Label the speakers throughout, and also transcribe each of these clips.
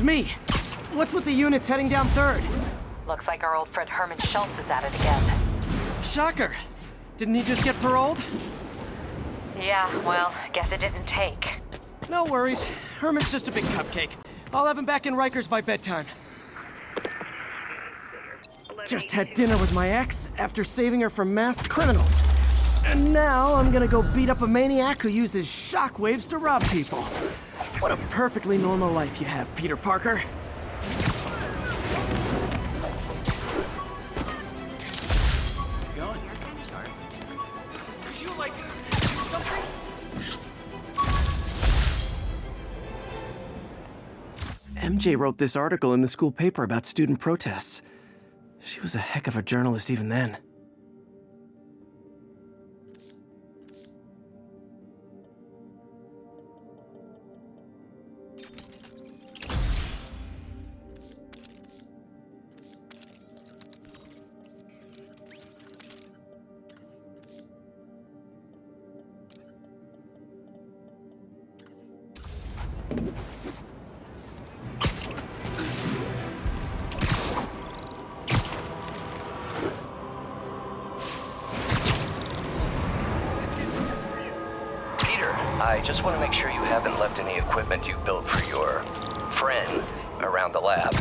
Speaker 1: me. What's with the units heading down 3rd?
Speaker 2: Looks like our old friend Herman Schultz is at it again.
Speaker 1: Shocker. Didn't he just get paroled?
Speaker 2: Yeah, well, guess it didn't take.
Speaker 1: No worries. Herman's just a big cupcake. I'll have him back in Rikers by bedtime. Just had dinner with my ex after saving her from masked criminals. And now I'm gonna go beat up a maniac who uses shockwaves to rob people. What a perfectly normal life you have, Peter Parker. How's it going? Sorry. Are you like something? MJ wrote this article in the school paper about student protests. She was a heck of a journalist even then.
Speaker 3: I just want to make sure you haven't left any equipment you built for your friend around the lab.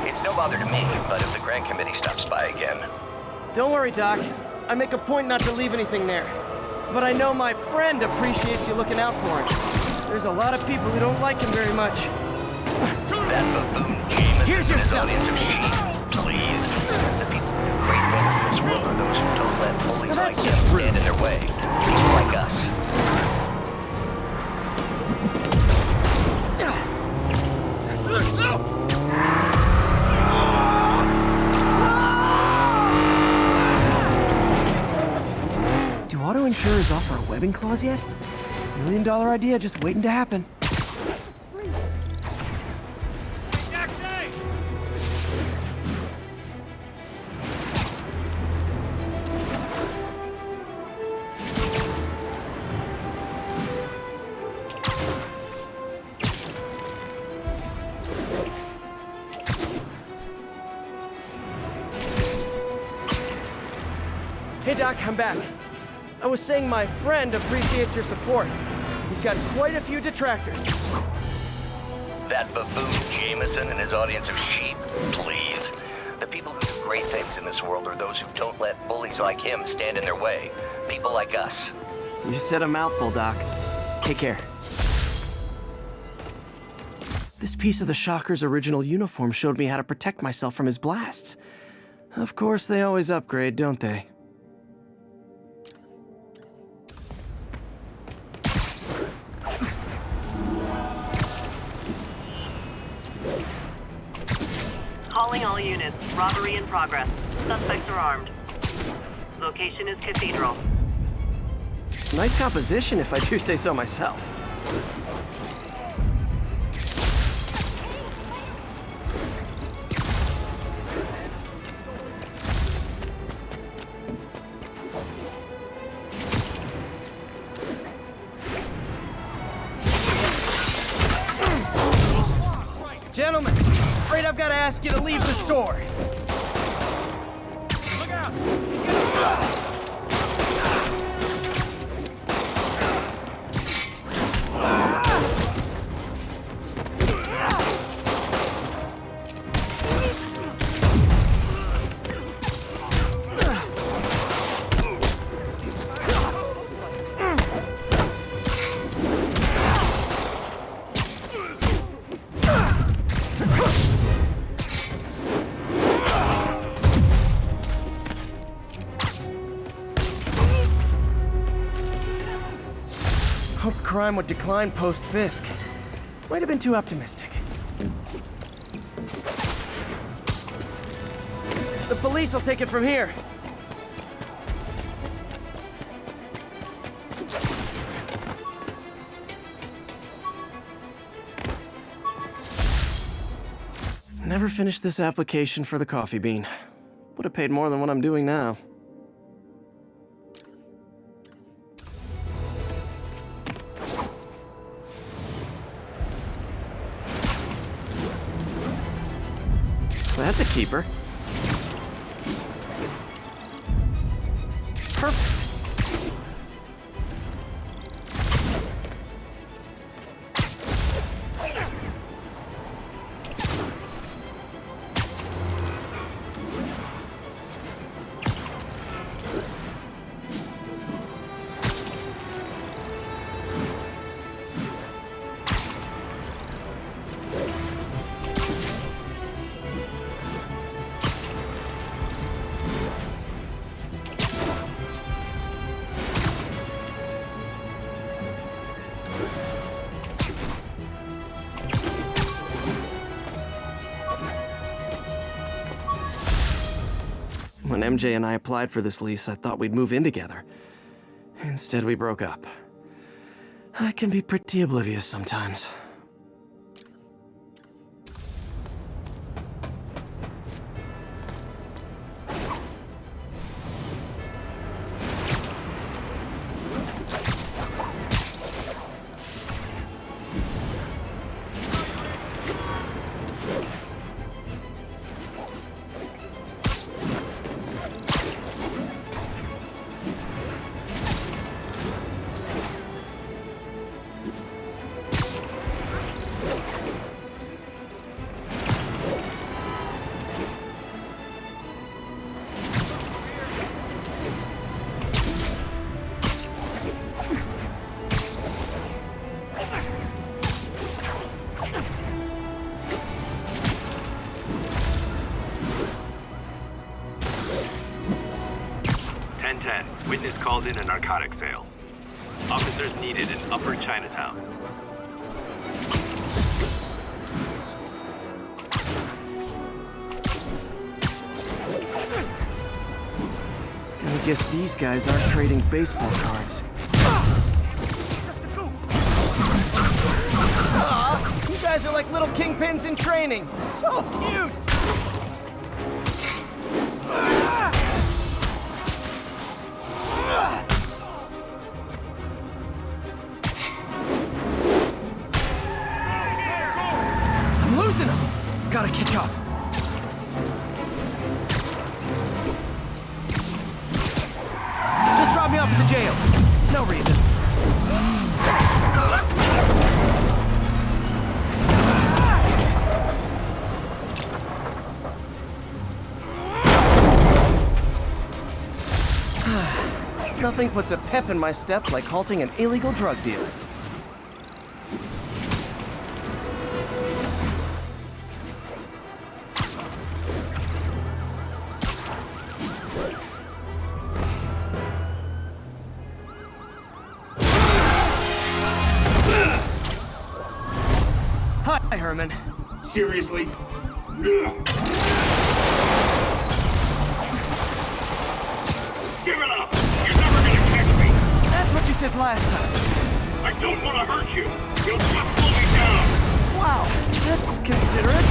Speaker 3: It's no bother to me, but if the grant committee stops by again...
Speaker 1: Don't worry, Doc. I make a point not to leave anything there. But I know my friend appreciates you looking out for him. There's a lot of people who don't like him very much.
Speaker 3: That buffoon Jameson
Speaker 1: Here's your
Speaker 3: and his
Speaker 1: stuff.
Speaker 3: audience of sheep, please. The people who do great things in this world are those who don't let bullies
Speaker 1: Now
Speaker 3: like
Speaker 1: that's
Speaker 3: him
Speaker 1: just rude.
Speaker 3: stand in their way. People like us.
Speaker 1: Do auto insurers offer a webbing clause yet? $1 million idea just waiting to happen. Hey Doc, I'm back. I was saying my friend appreciates your support. He's got quite a few detractors.
Speaker 3: That buffoon Jameson and his audience of sheep, please. The people who do great things in this world are those who don't let bullies like him stand in their way. People like us.
Speaker 1: You said a mouthful, Doc. Take care. This piece of the Shocker's original uniform showed me how to protect myself from his blasts. Of course, they always upgrade, don't they?
Speaker 4: Calling all units. Robbery in progress. Suspects are armed. Location is Cathedral.
Speaker 1: Nice composition, if I do say so myself. Gentlemen, afraid I've got to ask you to leave the store. Look out! Hoped crime would decline post-Fisk. Might have been too optimistic. The police will take it from here. Never finished this application for the coffee bean. Would have paid more than what I'm doing now. That's a keeper. Perfect. When MJ and I applied for this lease, I thought we'd move in together. Instead, we broke up. I can be pretty oblivious sometimes.
Speaker 5: Witness called in a narcotic sale. Officers needed in Upper Chinatown.
Speaker 1: I guess these guys aren't trading baseball cards. Aw, you guys are like little kingpins in training. So cute! I'm losing them! Gotta catch up. Just drop me off at the jail. No reason. Nothing puts a pep in my step like halting an illegal drug deal. Hi, Herman.
Speaker 6: Seriously? Give it up! You're never gonna catch me!
Speaker 1: That's what you said last time.
Speaker 6: I don't want to hurt you! You'll just slow me down!
Speaker 1: Wow, that's considerate.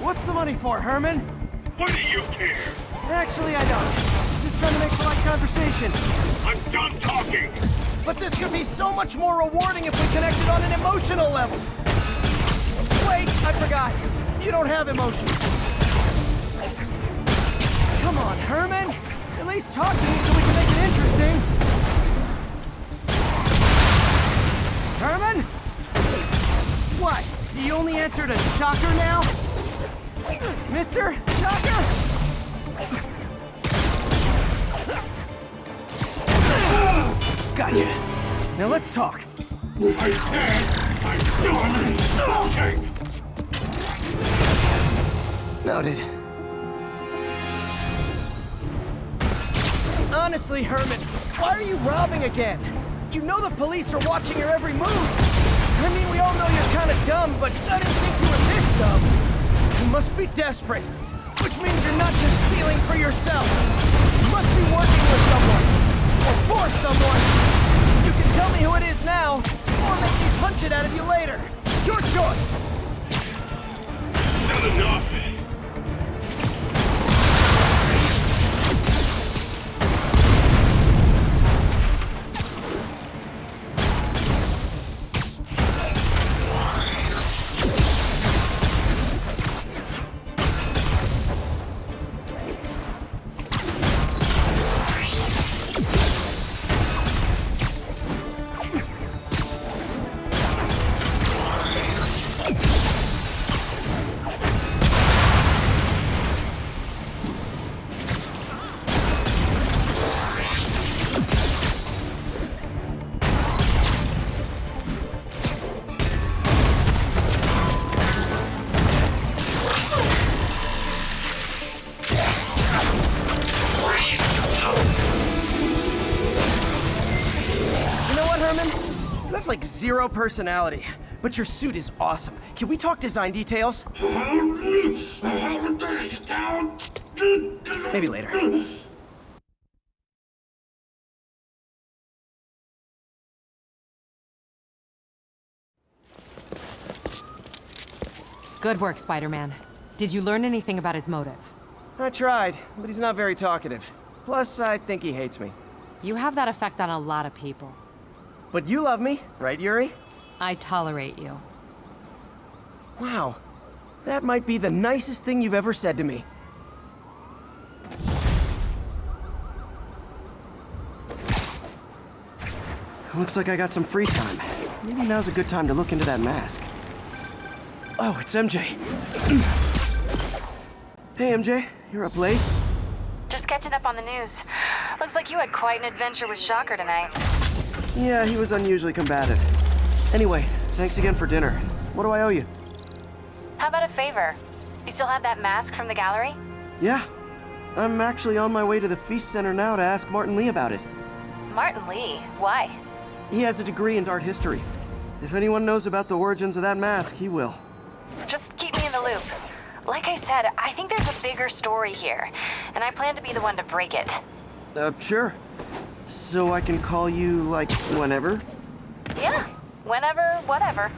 Speaker 1: What's the money for, Herman?
Speaker 6: What do you care?
Speaker 1: Actually, I don't. Just trying to make polite conversation.
Speaker 6: I'm done talking!
Speaker 1: But this could be so much more rewarding if we connected on an emotional level. Wait, I forgot. You don't have emotions. Come on, Herman. At least talk to me so we can make it interesting. Herman? What? You only answered a shocker now? Mr. Shocker? Gotcha. Now let's talk.
Speaker 6: I said I'm done talking!
Speaker 1: Noted. Honestly, Herman, why are you robbing again? You know the police are watching your every move. I mean, we all know you're kind of dumb, but I didn't think you were this dumb. You must be desperate, which means you're not just stealing for yourself. You must be working with someone, or for someone. You can tell me who it is now, or make me punch it out of you later. Your choice.
Speaker 6: Not enough!
Speaker 1: zero personality, but your suit is awesome. Can we talk design details? Maybe later.
Speaker 7: Good work, Spider-Man. Did you learn anything about his motive?
Speaker 1: I tried, but he's not very talkative. Plus, I think he hates me.
Speaker 7: You have that effect on a lot of people.
Speaker 1: But you love me, right, Yuri?
Speaker 7: I tolerate you.
Speaker 1: Wow. That might be the nicest thing you've ever said to me. Looks like I got some free time. Maybe now's a good time to look into that mask. Oh, it's MJ. Hey, MJ. You're up late?
Speaker 2: Just catching up on the news. Looks like you had quite an adventure with Shocker tonight.
Speaker 1: Yeah, he was unusually combative. Anyway, thanks again for dinner. What do I owe you?
Speaker 2: How about a favor? You still have that mask from the gallery?
Speaker 1: Yeah. I'm actually on my way to the Feast Center now to ask Martin Lee about it.
Speaker 2: Martin Lee? Why?
Speaker 1: He has a degree in art history. If anyone knows about the origins of that mask, he will.
Speaker 2: Just keep me in the loop. Like I said, I think there's a bigger story here, and I plan to be the one to break it.
Speaker 1: Sure. So I can call you, like, whenever?
Speaker 2: Yeah, whenever, whatever.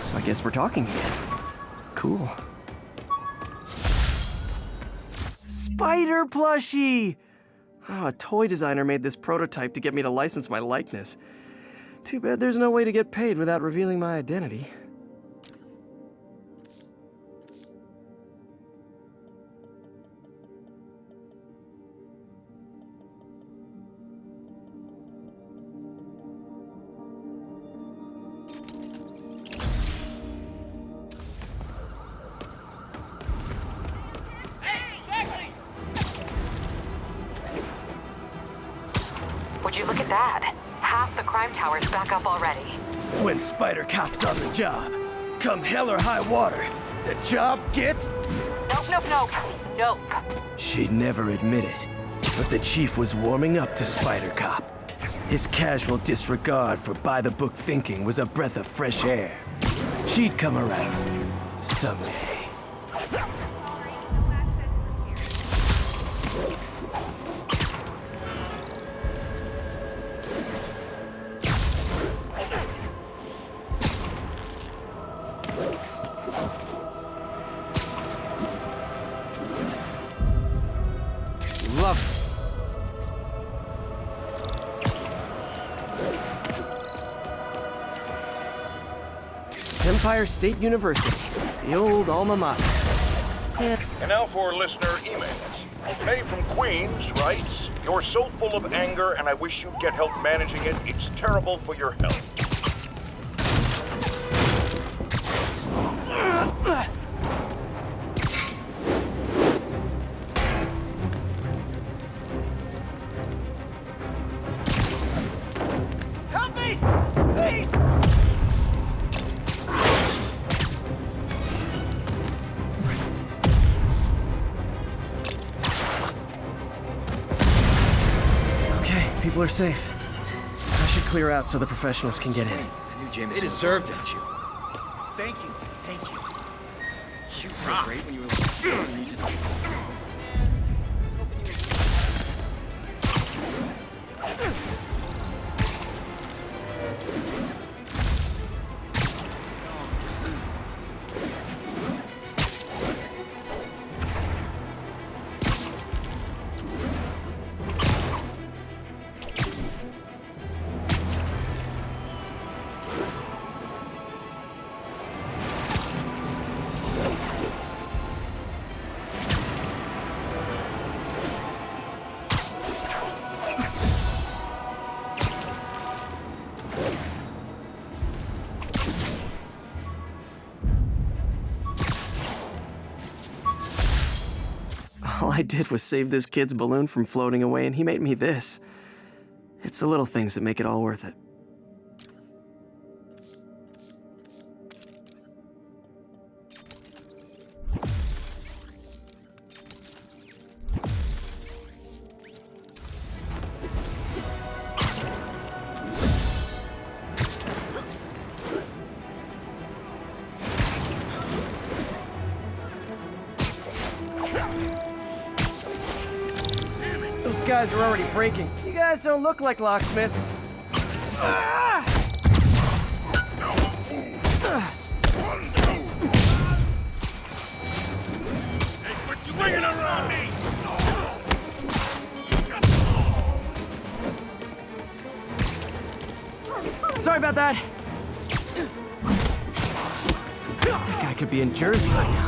Speaker 1: So I guess we're talking again. Cool. Spider plushie! Oh, a toy designer made this prototype to get me to license my likeness. Too bad there's no way to get paid without revealing my identity.
Speaker 2: Would you look at that? Half the crime tower's back up already.
Speaker 1: When Spider Cop's on the job, come hell or high water, the job gets...
Speaker 2: Nope.
Speaker 1: She'd never admit it, but the chief was warming up to Spider Cop. His casual disregard for by-the-book thinking was a breath of fresh air. She'd come around someday. Love it. Empire State University, the old alma mater.
Speaker 6: And now for listener emails. May from Queens writes, "You're so full of anger and I wish you'd get help managing it. It's terrible for your health."
Speaker 1: Help me! Please! Okay, people are safe. I should clear out so the professionals can get in.
Speaker 8: They deserved it. Thank you. You were great when you were...
Speaker 1: All I did was save this kid's balloon from floating away, and he made me this. It's the little things that make it all worth it. guys are already breaking. You guys don't look like locksmiths. Ah!
Speaker 6: Hey, quit swinging around me!
Speaker 1: Sorry about that. That guy could be in Jersey right now.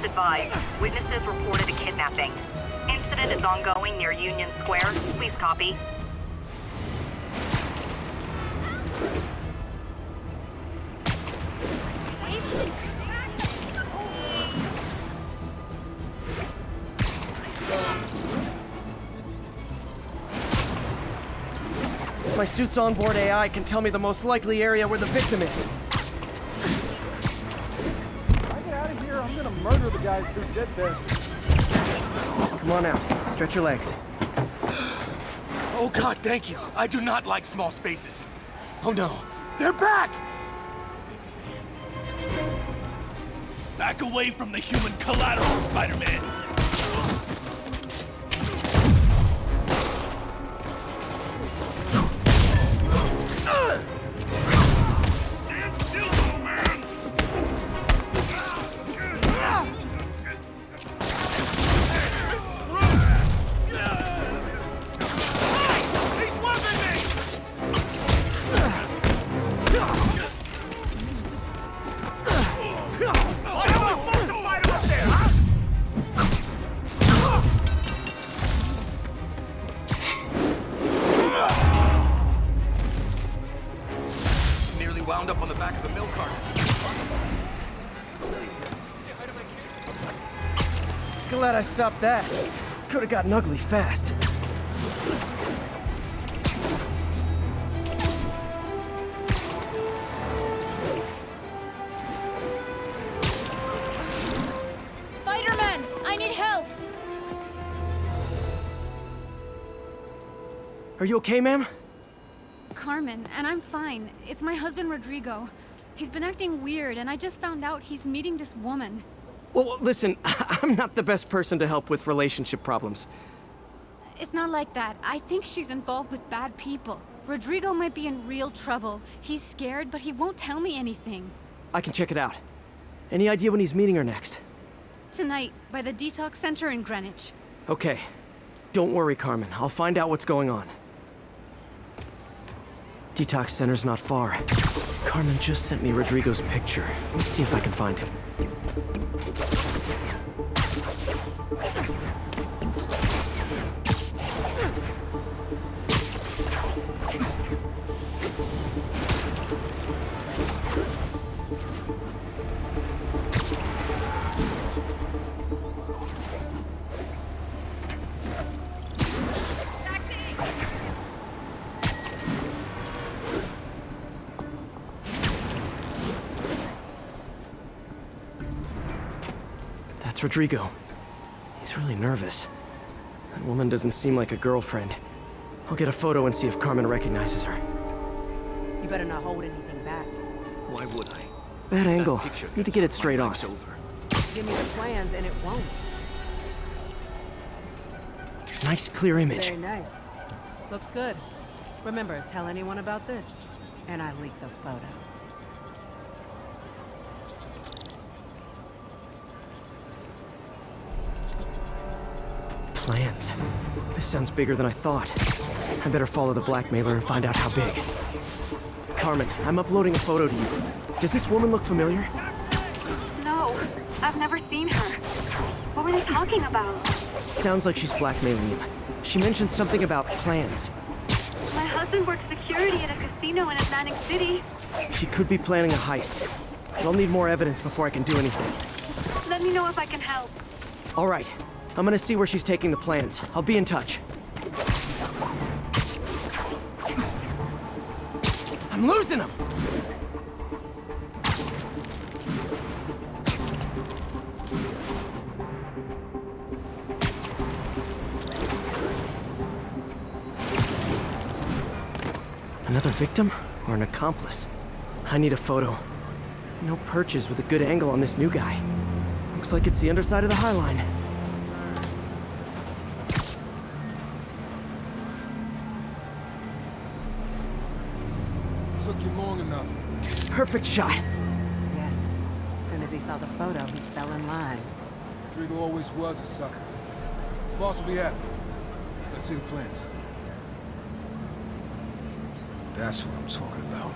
Speaker 4: Advised. Witnesses reported a kidnapping. Incident is ongoing near Union Square. Please copy.
Speaker 1: My suit's onboard AI can tell me the most likely area where the victim is.
Speaker 9: I'm gonna murder the guys who did this.
Speaker 1: Come on out. Stretch your legs.
Speaker 8: Oh God, thank you. I do not like small spaces. Oh no, they're back! Back away from the human collateral, Spider-Man. Wound up on the back of the milk cart.
Speaker 1: Glad I stopped that. Could have gotten ugly fast.
Speaker 10: Spider-Man! I need help!
Speaker 1: Are you okay, ma'am?
Speaker 10: Carmen, and I'm fine. It's my husband, Rodrigo. He's been acting weird, and I just found out he's meeting this woman.
Speaker 1: Well, listen, I'm not the best person to help with relationship problems.
Speaker 10: It's not like that. I think she's involved with bad people. Rodrigo might be in real trouble. He's scared, but he won't tell me anything.
Speaker 1: I can check it out. Any idea when he's meeting her next?
Speaker 10: Tonight, by the detox center in Greenwich.
Speaker 1: Okay. Don't worry, Carmen. I'll find out what's going on. Detox center's not far. Carmen just sent me Rodrigo's picture. Let's see if I can find him. That's Rodrigo. He's really nervous. That woman doesn't seem like a girlfriend. I'll get a photo and see if Carmen recognizes her.
Speaker 11: You better not hold anything back.
Speaker 8: Why would I?
Speaker 1: Bad angle. Need to get it straight on.
Speaker 11: Give me the plans and it won't.
Speaker 1: Nice, clear image.
Speaker 11: Very nice. Looks good. Remember, tell anyone about this, and I leak the photo.
Speaker 1: Plans. This sounds bigger than I thought. I better follow the blackmailer and find out how big. Carmen, I'm uploading a photo to you. Does this woman look familiar?
Speaker 4: No, I've never seen her. What were they talking about?
Speaker 1: Sounds like she's blackmailing him. She mentioned something about plans.
Speaker 4: My husband works security at a casino in Atlantic City.
Speaker 1: She could be planning a heist. I'll need more evidence before I can do anything.
Speaker 4: Let me know if I can help.
Speaker 1: All right. I'm gonna see where she's taking the plans. I'll be in touch. I'm losing them! Another victim or an accomplice? I need a photo. No perches with a good angle on this new guy. Looks like it's the underside of the High Line.
Speaker 9: Took you long enough.
Speaker 1: Perfect shot.
Speaker 11: Yes. As soon as he saw the photo, he fell in line.
Speaker 9: Rodrigo always was a sucker. Boss will be happy. Let's see the plans. That's what I'm talking about.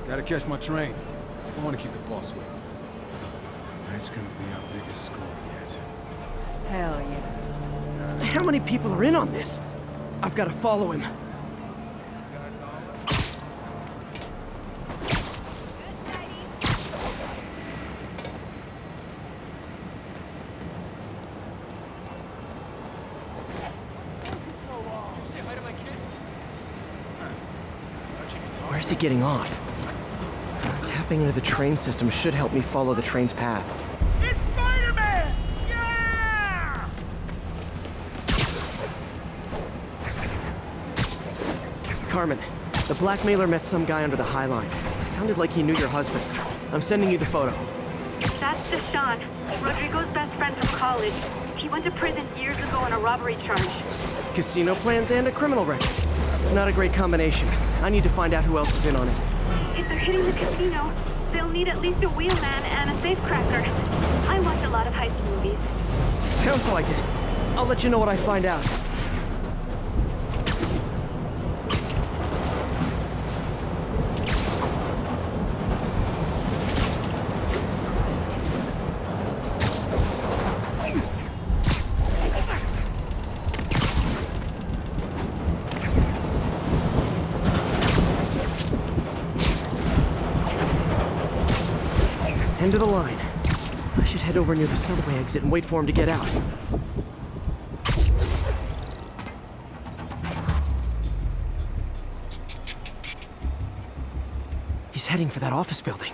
Speaker 9: Gotta catch my train. Don't want to keep the boss waiting. Tonight's gonna be our biggest score yet.
Speaker 11: Hell yeah.
Speaker 1: How many people are in on this? I've got to follow him. Where's he getting off? Tapping into the train system should help me follow the train's path.
Speaker 8: It's Spider-Man! Yeah!
Speaker 1: Carmen, the blackmailer met some guy under the High Line. Sounded like he knew your husband. I'm sending you the photo.
Speaker 4: That's Deshaun, Rodrigo's best friend from college. He went to prison years ago on a robbery charge.
Speaker 1: Casino plans and a criminal record. Not a great combination. I need to find out who else is in on it.
Speaker 4: If they're hitting the casino, they'll need at least a wheelman and a safecracker. I watch a lot of heist movies.
Speaker 1: Sounds like it. I'll let you know what I find out. End of the line. I should head over near the subway exit and wait for him to get out. He's heading for that office building.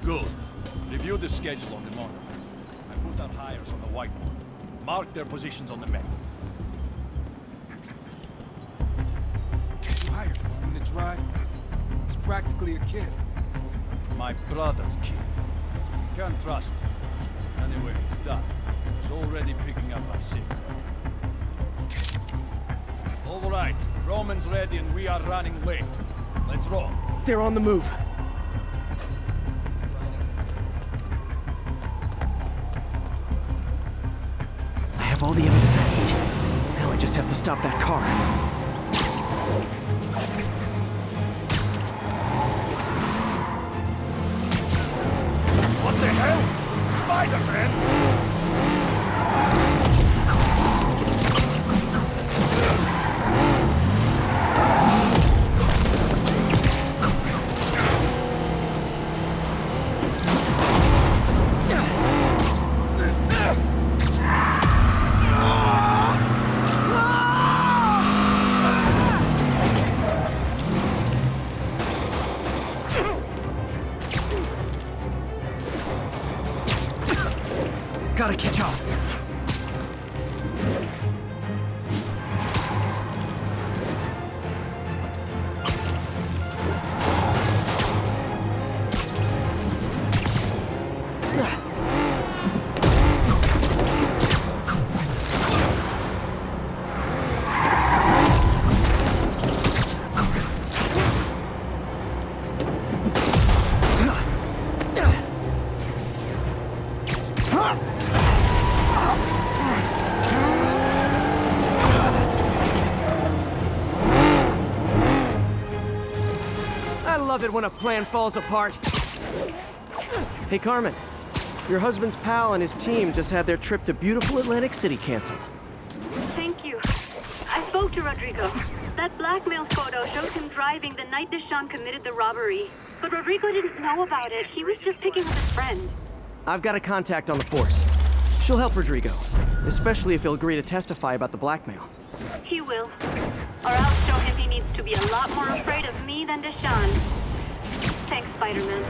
Speaker 12: Good. Review the schedule on the monitor. I put our hires on the whiteboard. Mark their positions on the map.
Speaker 9: Hires in the drive. He's practically a kid.
Speaker 12: My brother's kid. Can't trust him. Anyway, it's done. He's already picking up our secret. All right. Roman's ready and we are running late. Let's roll.
Speaker 1: They're on the move. I have all the evidence I need. Now I just have to stop that car.
Speaker 12: What the hell? Spider-Man!
Speaker 1: Gotta catch up. I love it when a plan falls apart. Hey, Carmen. Your husband's pal and his team just had their trip to beautiful Atlantic City canceled.
Speaker 4: Thank you. I spoke to Rodrigo. That blackmail photo shows him driving the night Deshaun committed the robbery. But Rodrigo didn't know about it. He was just picking up his friend.
Speaker 1: I've got a contact on the force. She'll help Rodrigo, especially if he'll agree to testify about the blackmail.
Speaker 4: He will. Or I'll show him he needs to be a lot more afraid of me than Deshaun. Thanks, Spider-Man.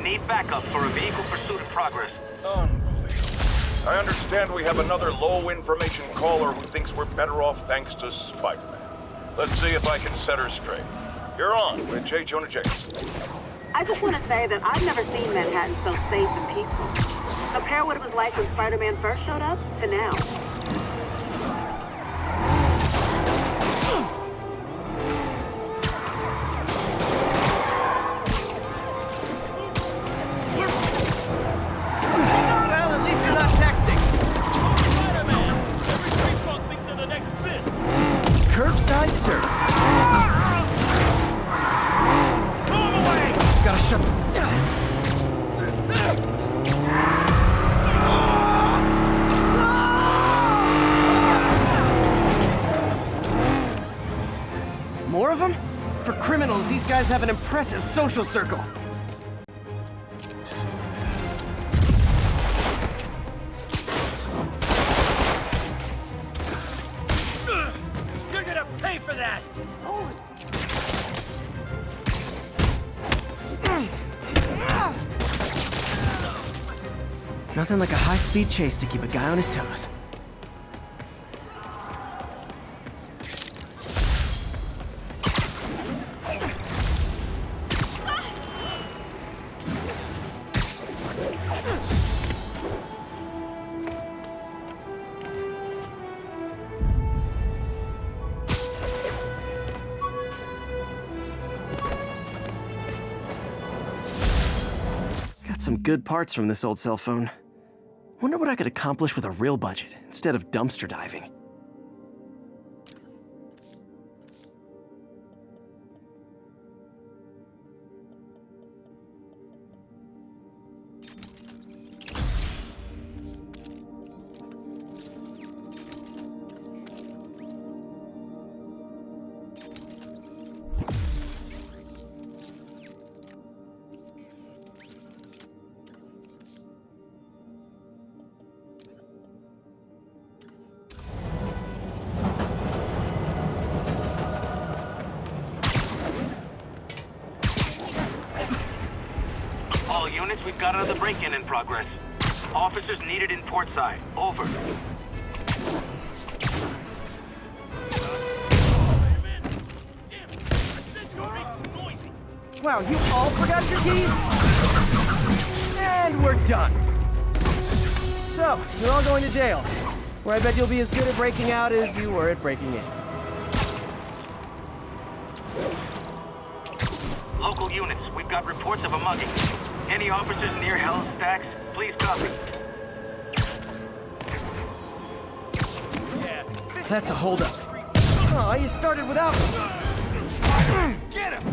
Speaker 5: Need backup for a vehicle pursuit in progress.
Speaker 6: Unbelievable. I understand we have another low-information caller who thinks we're better off thanks to Spider-Man. Let's see if I can set her straight. You're on with J. Jonah Jameson.
Speaker 4: I just want to say that I've never seen Manhattan so safe and peaceful. Compare what it was like when Spider-Man first showed up to now.
Speaker 1: Well, at least you're not texting.
Speaker 12: Spider-Man! Every street punk thinks they're the next fist!
Speaker 1: Curbside service.
Speaker 12: Move away!
Speaker 1: Gotta shut the... More of them? For criminals, these guys have an impressive social circle.
Speaker 12: You're gonna pay for that!
Speaker 1: Nothing like a high-speed chase to keep a guy on his toes. Got some good parts from this old cell phone. Wonder what I could accomplish with a real budget instead of dumpster diving.
Speaker 5: All units, we've got another break-in in progress. Officers needed in port side. Over.
Speaker 1: Wow, you all forgot your keys? And we're done. So, you're all going to jail, where I bet you'll be as good at breaking out as you were at breaking in.
Speaker 5: Local units, we've got reports of a mugging. Any officers near Hell's Stacks, please copy.
Speaker 1: That's a holdup. Oh, you started without me.
Speaker 12: Get him!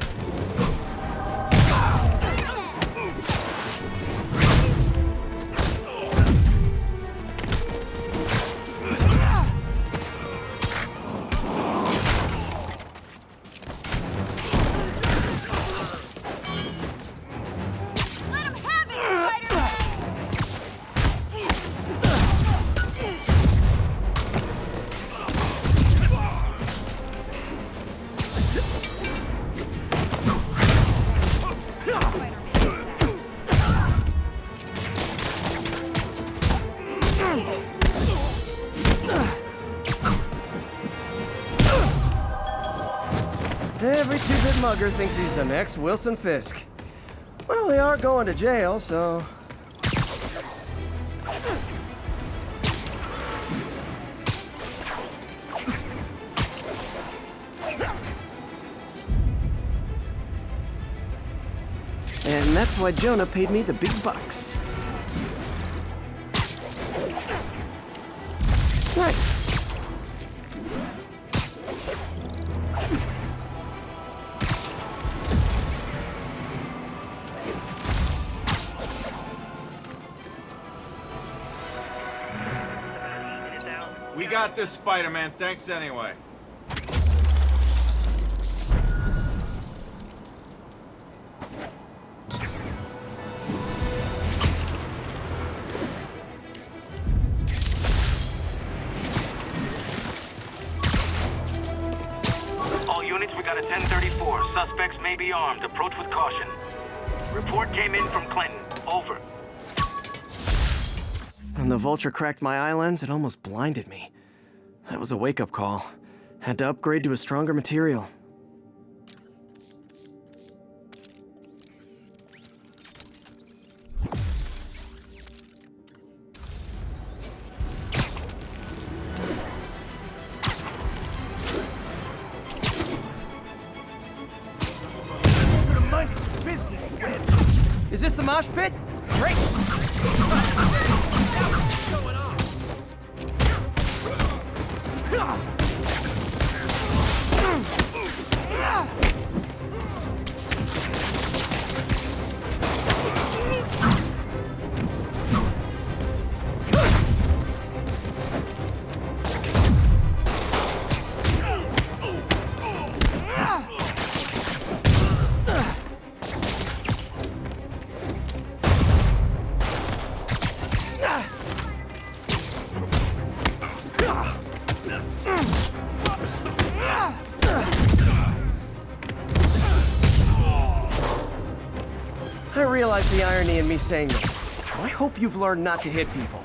Speaker 1: mugger thinks he's the next Wilson Fisk. Well, they are going to jail, so... And that's why Jonah paid me the big bucks. Nice.
Speaker 13: We got this, Spider-Man. Thanks anyway.
Speaker 5: All units, we got a 1034. Suspects may be armed. Approach with caution. Report came in from Clinton. Over.
Speaker 1: When the vulture cracked my eye lens, it almost blinded me. That was a wake-up call. Had to upgrade to a stronger material. Is this the mosh pit? Great! I realize the irony in me saying this. I hope you've learned not to hit people.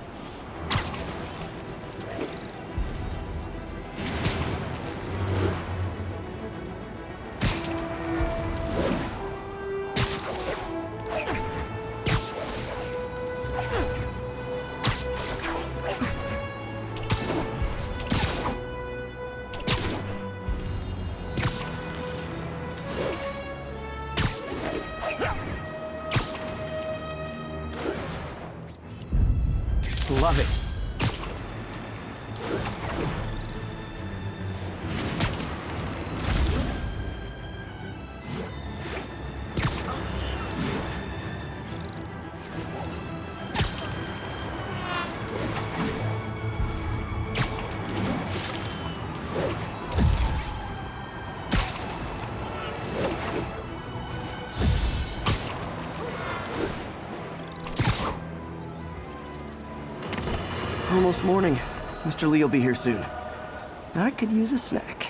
Speaker 1: Love it. Almost morning. Mr. Lee will be here soon. I could use a snack.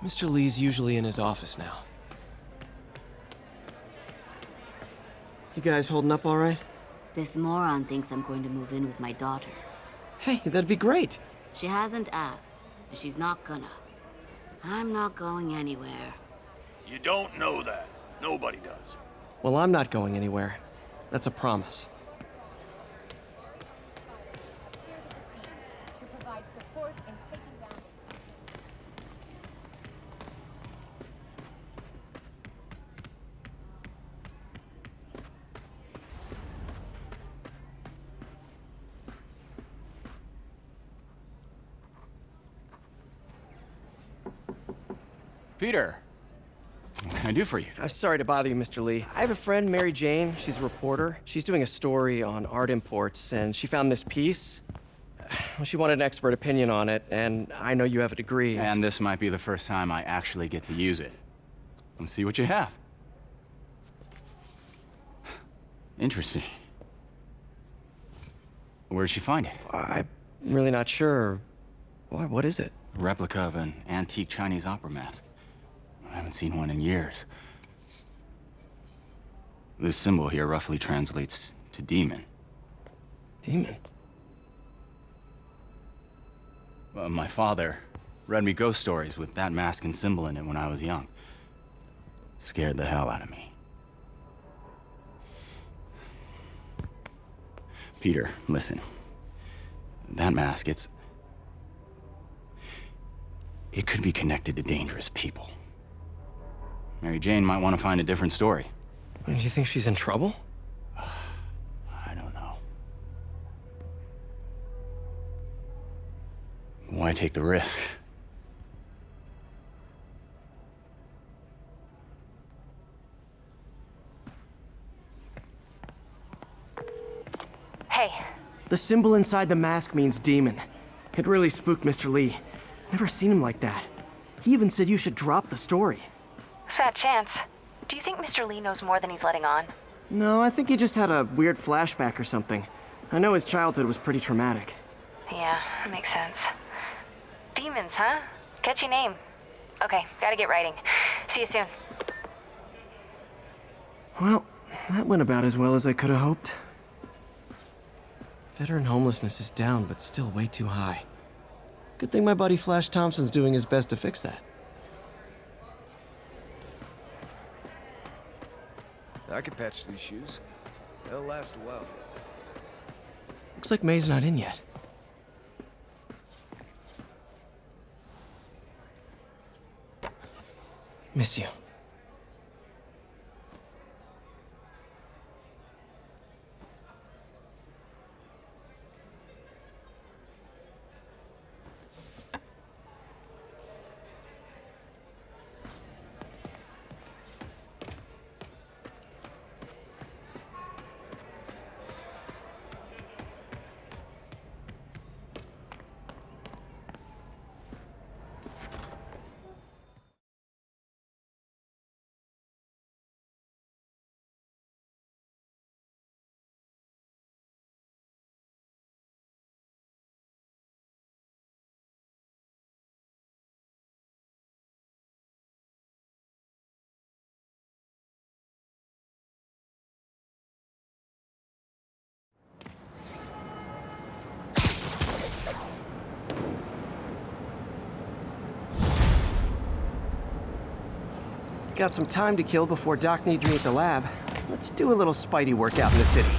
Speaker 1: Mr. Lee's usually in his office now. You guys holding up all right?
Speaker 14: This moron thinks I'm going to move in with my daughter.
Speaker 1: Hey, that'd be great.
Speaker 14: She hasn't asked, and she's not gonna. I'm not going anywhere.
Speaker 12: You don't know that. Nobody does.
Speaker 1: Well, I'm not going anywhere. That's a promise.
Speaker 8: Peter, what can I do for you?
Speaker 1: I'm sorry to bother you, Mr. Lee. I have a friend, Mary Jane. She's a reporter. She's doing a story on art imports, and she found this piece. Well, she wanted an expert opinion on it, and I know you have a degree.
Speaker 15: And this might be the first time I actually get to use it. Let's see what you have. Interesting. Where'd she find it?
Speaker 1: I'm really not sure. Why, what is it?
Speaker 15: A replica of an antique Chinese opera mask. I haven't seen one in years. This symbol here roughly translates to demon.
Speaker 1: Demon?
Speaker 15: My father read me ghost stories with that mask and symbol in it when I was young. Scared the hell out of me. Peter, listen. That mask, it could be connected to dangerous people. Mary Jane might want to find a different story.
Speaker 1: Do you think she's in trouble?
Speaker 15: I don't know. Why take the risk?
Speaker 2: Hey.
Speaker 1: The symbol inside the mask means demon. It really spooked Mr. Lee. Never seen him like that. He even said you should drop the story.
Speaker 2: Fat chance. Do you think Mr. Lee knows more than he's letting on?
Speaker 1: No, I think he just had a weird flashback or something. I know his childhood was pretty traumatic.
Speaker 2: Yeah, makes sense. Demons, huh? Catchy name. Okay, gotta get writing. See you soon.
Speaker 1: Well, that went about as well as I could have hoped. Veteran homelessness is down, but still way too high. Good thing my buddy Flash Thompson's doing his best to fix that.
Speaker 9: I could patch these shoes. They'll last a while.
Speaker 1: Looks like May's not in yet. Miss you. Got some time to kill before Doc needs me at the lab. Let's do a little Spidey workout in the city.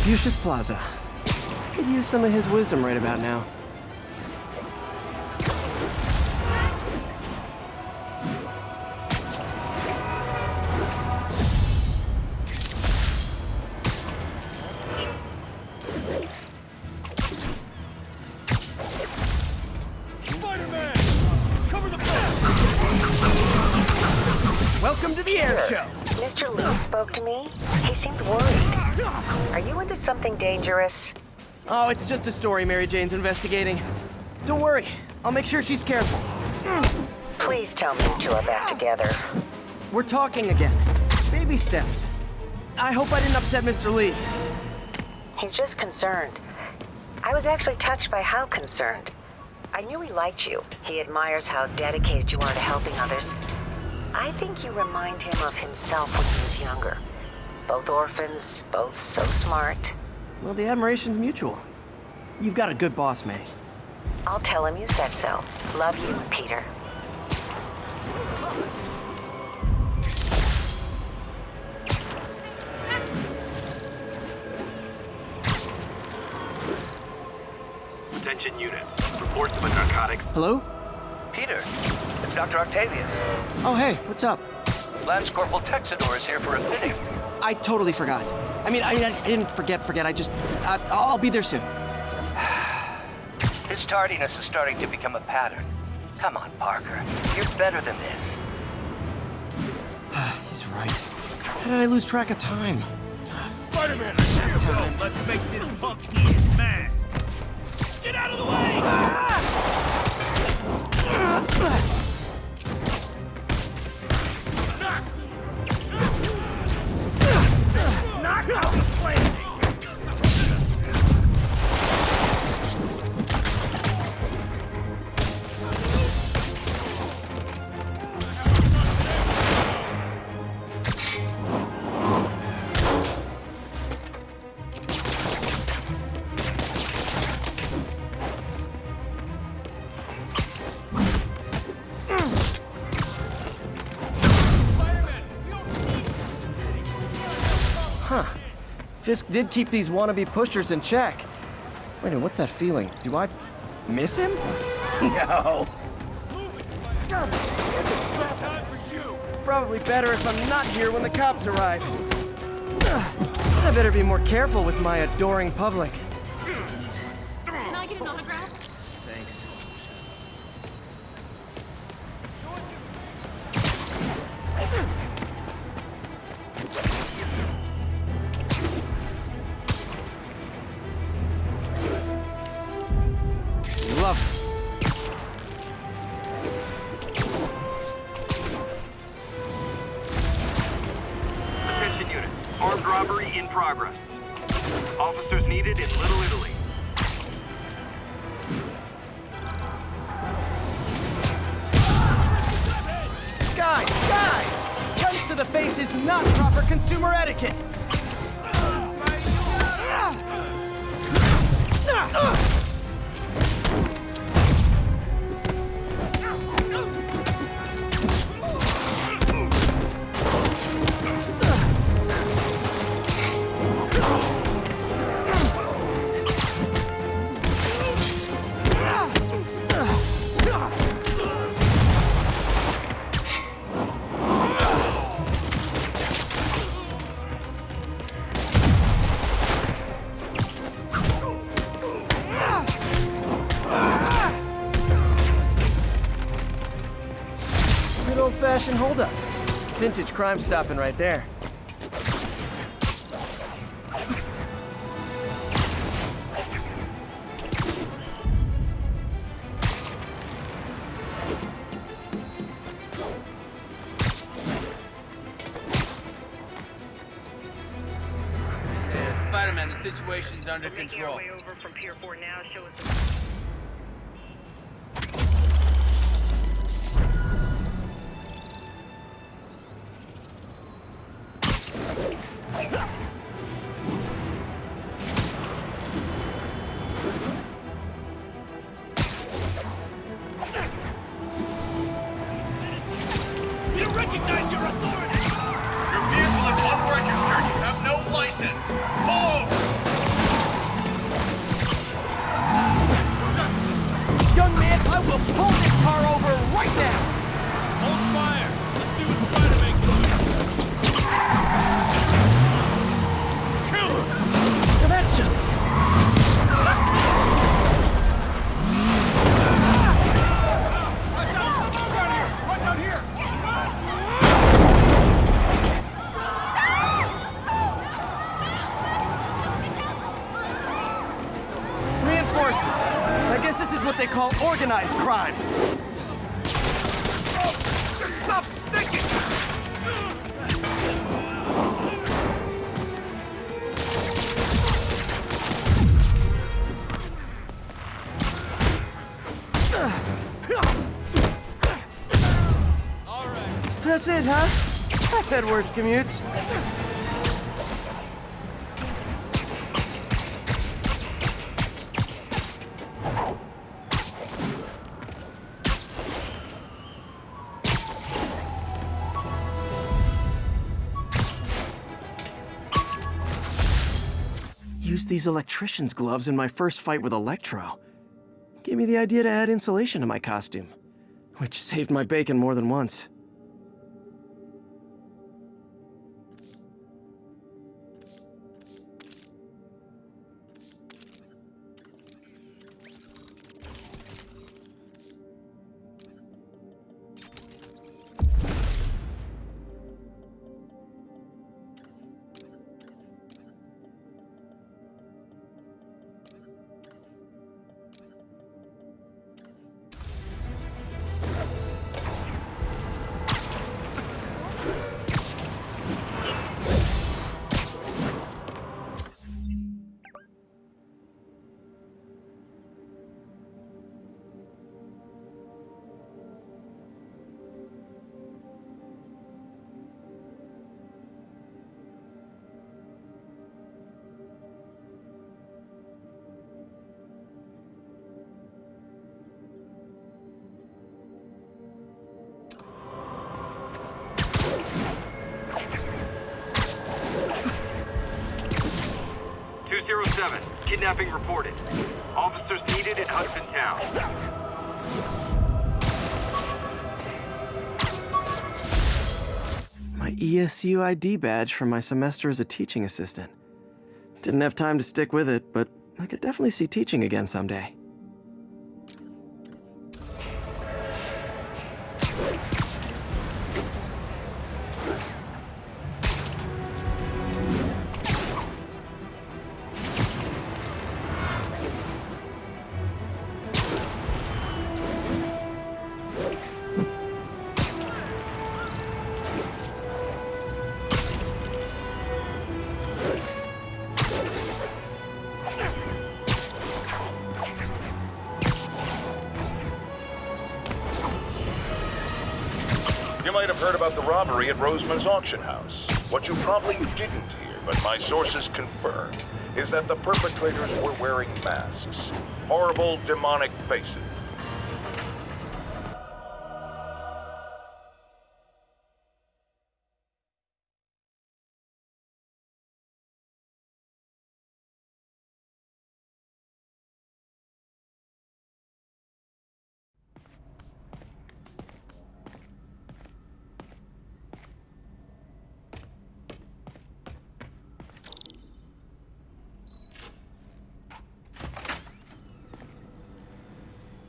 Speaker 1: Confucius Plaza. Could use some of his wisdom right about now.
Speaker 12: Spider-Man! Cover the
Speaker 1: Welcome to the air show!
Speaker 16: Mr. Lee spoke to me. He seemed worried. Are you into something dangerous?
Speaker 1: Oh, it's just a story Mary Jane's investigating. Don't worry, I'll make sure she's careful.
Speaker 16: Please tell me you two are back together.
Speaker 1: We're talking again. Baby steps. I hope I didn't upset Mr. Lee.
Speaker 16: He's just concerned. I was actually touched by how concerned. I knew he liked you. He admires how dedicated you are to helping others. I think you remind him of himself when he was younger. Both orphans, both so smart.
Speaker 1: Well, the admiration's mutual. You've got a good boss, May.
Speaker 16: I'll tell him you said so. Love you, Peter.
Speaker 5: Attention unit. Reports of a narcotics.
Speaker 1: Hello?
Speaker 3: Peter, it's Dr. Octavius.
Speaker 1: Oh, hey, what's up?
Speaker 3: Lance Corporal Texador is here for a fitting.
Speaker 1: I totally forgot. I didn't forget. I'll be there soon.
Speaker 3: His tardiness is starting to become a pattern. Come on, Parker. You're better than this.
Speaker 1: He's right. How did I lose track of time?
Speaker 5: Spider-Man, here we go. Let's make this punk eat his mask. Get out of the way! Knock out the flame!
Speaker 1: Huh. Fisk did keep these wannabe pushers in check. Wait a minute, what's that feeling? Do I miss him? No. Probably better if I'm not here when the cops arrive. I better be more careful with my adoring public.
Speaker 10: Can I get an autograph?
Speaker 1: Thanks. Love it.
Speaker 5: Attention unit. Armed robbery in progress. Officers needed in Little Italy.
Speaker 1: Guys! Punch to the face is not proper consumer etiquette! Good old-fashioned holdup. Vintage crime stopping right there.
Speaker 8: Spider-Man, the situation's under control.
Speaker 4: Way over from Pier 4 now. Show us the...
Speaker 5: You recognize your authority! Your vehicle is unregistered. You have no license. Move!
Speaker 1: Young man, I will pull this car over right now!
Speaker 5: Hold fire! Let's see what Spider-Man can do. Kill him!
Speaker 1: Now that's just...
Speaker 5: Right down here!
Speaker 1: Reinforcements. I guess this is what they call organized crime.
Speaker 5: Stop thinking!
Speaker 1: That's it, huh? I've had worse commutes. used these electrician's gloves in my first fight with Electro. Gave me the idea to add insulation to my costume, which saved my bacon more than once.
Speaker 5: Kidnapping reported. Officers needed in Hudson Town.
Speaker 1: My ESU ID badge from my semester as a teaching assistant. Didn't have time to stick with it, but I could definitely see teaching again someday.
Speaker 6: You might have heard about the robbery at Roseman's auction house. What you probably didn't hear, but my sources confirm, is that the perpetrators were wearing masks. Horrible, demonic faces.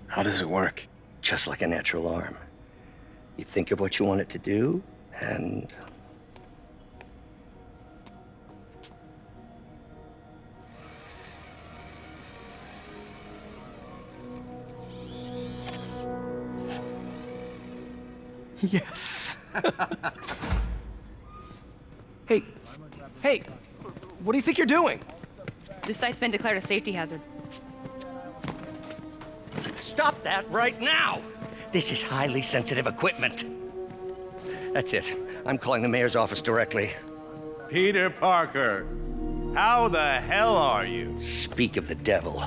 Speaker 3: How does it work? Just like a natural arm. You think of what you want it to do, and...
Speaker 1: Yes! Hey, what do you think you're doing?
Speaker 7: This site's been declared a safety hazard.
Speaker 3: Stop that right now! This is highly sensitive equipment. That's it. I'm calling the mayor's office directly.
Speaker 12: Peter Parker, how the hell are you?
Speaker 3: Speak of the devil.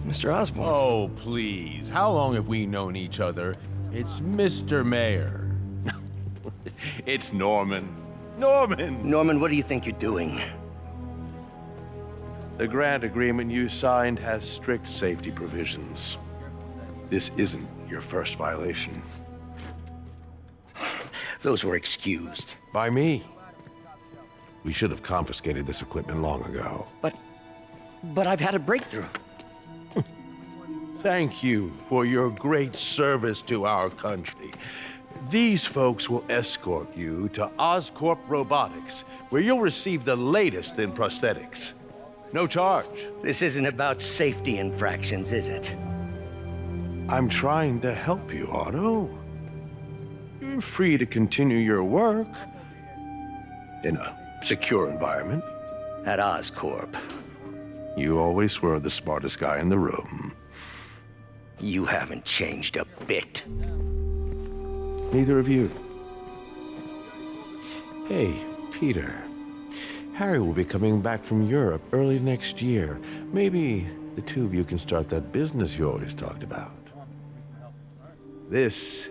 Speaker 1: Mr. Osborn.
Speaker 17: Oh, please. How long have we known each other? It's Mr. Mayor.
Speaker 12: It's Norman. Norman!
Speaker 3: Norman, what do you think you're doing?
Speaker 18: The grant agreement you signed has strict safety provisions. This isn't your first violation.
Speaker 3: Those were excused.
Speaker 18: By me. We should have confiscated this equipment long ago.
Speaker 3: But I've had a breakthrough.
Speaker 18: Thank you for your great service to our country. These folks will escort you to Oscorp Robotics, where you'll receive the latest in prosthetics. No charge.
Speaker 3: This isn't about safety infractions, is it?
Speaker 18: I'm trying to help you, Otto. You're free to continue your work in a secure environment.
Speaker 3: At Oscorp.
Speaker 18: You always were the smartest guy in the room.
Speaker 3: You haven't changed a bit.
Speaker 18: Neither of you. Hey, Peter. Harry will be coming back from Europe early next year. Maybe the two of you can start that business you always talked about. This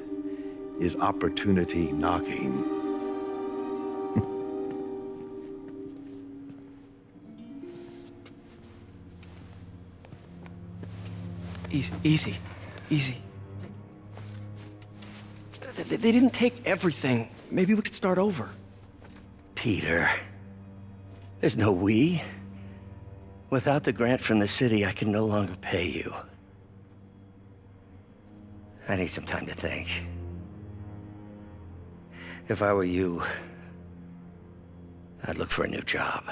Speaker 18: is opportunity knocking.
Speaker 1: Easy. They didn't take everything. Maybe we could start over.
Speaker 19: Peter, there's no we. Without the grant from the city, I can no longer pay you. I need some time to think. If I were you, I'd look for a new job.